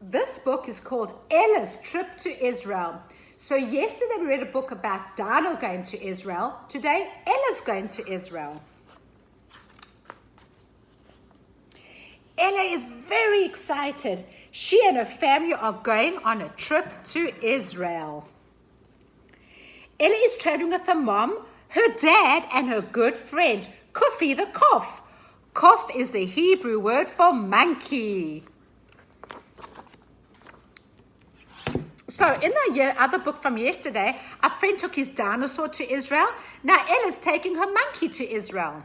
This book is called Ella's Trip to Israel. So yesterday we read a book about Daniel going to Israel. Today, Ella's going to Israel. Ella is very excited. She and her family are going on a trip to Israel. Ella is traveling with her mom, her dad, and her good friend, Kufi the Kof. Kof is the Hebrew word for monkey. So in the other book from yesterday, our friend took his dinosaur to Israel. Now Ella's taking her monkey to Israel.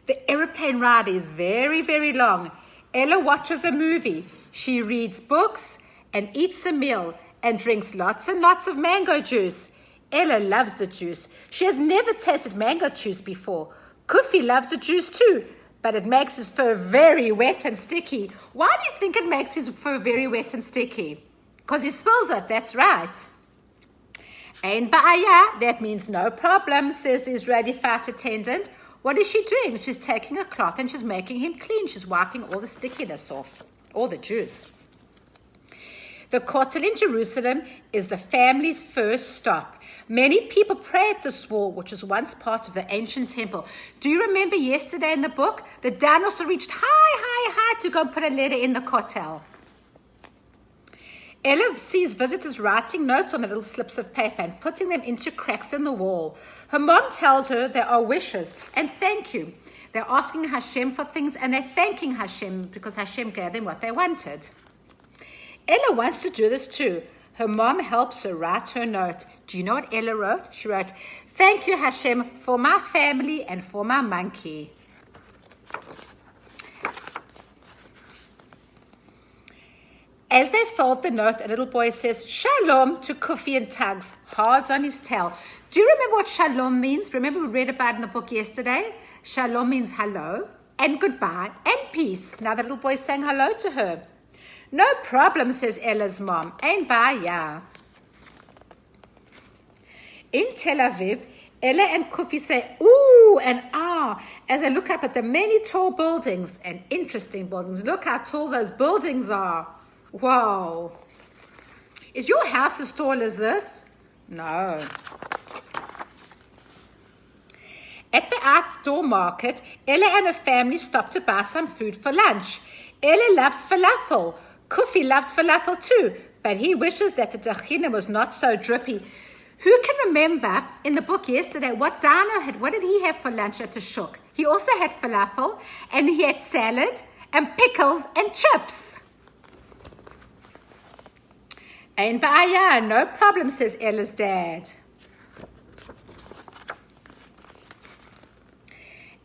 The aeroplane ride is very, very long. Ella watches a movie. She reads books and eats a meal and drinks lots and lots of mango juice. Ella loves the juice. She has never tasted mango juice before. Kufi loves the juice too, but it makes his fur very wet and sticky. Why do you think it makes his fur very wet and sticky? Because he spills it, that's right. Ein ba'aya, that means no problem, says the Israeli flight attendant. What is she doing? She's taking a cloth and she's making him clean. She's wiping all the stickiness off, all the juice. The Kotel in Jerusalem is the family's first stop. Many people pray at this wall, which was once part of the ancient temple. Do you remember yesterday in the book? The dinosaur reached high to go and put a letter in the Kotel. Ella sees visitors writing notes on the little slips of paper and putting them into cracks in the wall. Her mom tells her there are wishes and thank you. They're asking Hashem for things and they're thanking Hashem because Hashem gave them what they wanted. Ella wants to do this too. Her mom helps her write her note. Do you know what Ella wrote? She wrote, "Thank you, Hashem, for my family and for my monkey." As they fold the note, a little boy says, "Shalom" to Kufi and tugs hard on his tail. Do you remember what shalom means? Remember we read about it in the book yesterday? Shalom means hello and goodbye and peace. Now the little boy is saying hello to her. "No problem," says Ella's mom. Ein ba'aya. In Tel Aviv, Ella and Kufi say ooh and ah as they look up at the many tall buildings and interesting buildings. Look how tall those buildings are. Wow. Is your house as tall as this? No. At the outdoor market, Ella and her family stop to buy some food for lunch. Ella loves falafel. Kufi loves falafel too, but he wishes that the tahina was not so drippy. Who can remember in the book yesterday what Dano had? What did he have for lunch at the shuk? He also had falafel, and he had salad and pickles and chips. Ein ba'aya, no problem, says Ella's dad.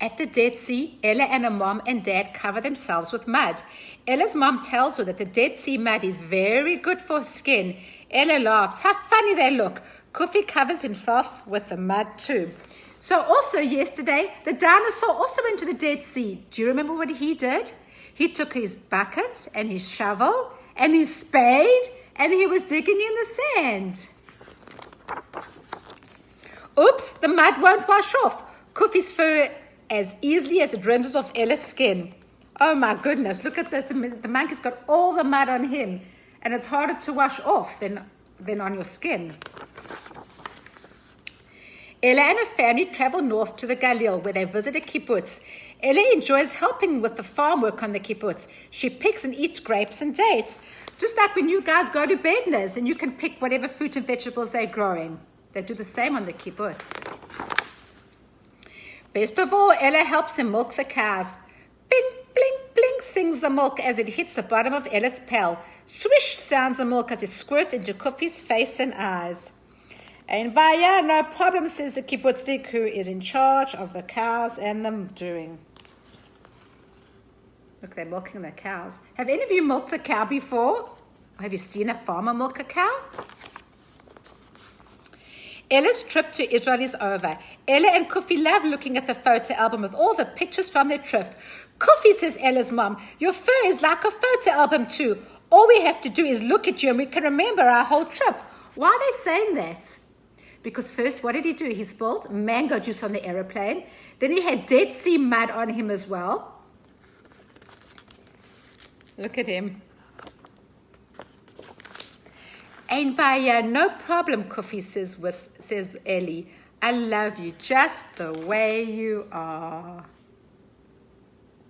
At the Dead Sea, Ella and her mom and dad cover themselves with mud. Ella's mom tells her that the Dead Sea mud is very good for skin. Ella laughs. How funny they look. Kufi covers himself with the mud too. So also yesterday, the dinosaur also went to the Dead Sea. Do you remember what he did? He took his bucket and his shovel and his spade and he was digging in the sand. Oops, the mud won't wash off. Kufi's fur as easily as it rinses off Ella's skin. Oh my goodness, look at this. The monkey's got all the mud on him and it's harder to wash off than on your skin. Ella and her family travel north to the Galil where they visit a kibbutz. Ella enjoys helping with the farm work on the kibbutz. She picks and eats grapes and dates. Just like when you guys go to Bedners and you can pick whatever fruit and vegetables they're growing. They do the same on the kibbutz. Best of all, Ella helps him milk the cows. Bing, blink, blink sings the milk as it hits the bottom of Ella's pail. Swish sounds the milk as it squirts into Kufi's face and eyes. Ein ba'aya, no problem, says the kibbutznik who is in charge of the cows and the doing. Look, they're milking the cows. Have any of you milked a cow before? Have you seen a farmer milk a cow? Ella's trip to Israel is over. Ella and Kufi love looking at the photo album with all the pictures from their trip. Kufi, says Ella's mom, your fur is like a photo album too. All we have to do is look at you and we can remember our whole trip. Why are they saying that? Because first, what did he do? He spilled mango juice on the aeroplane. Then he had Dead Sea mud on him as well. Look at him. Ain't by no problem, Cuffy says Ellie. I love you just the way you are.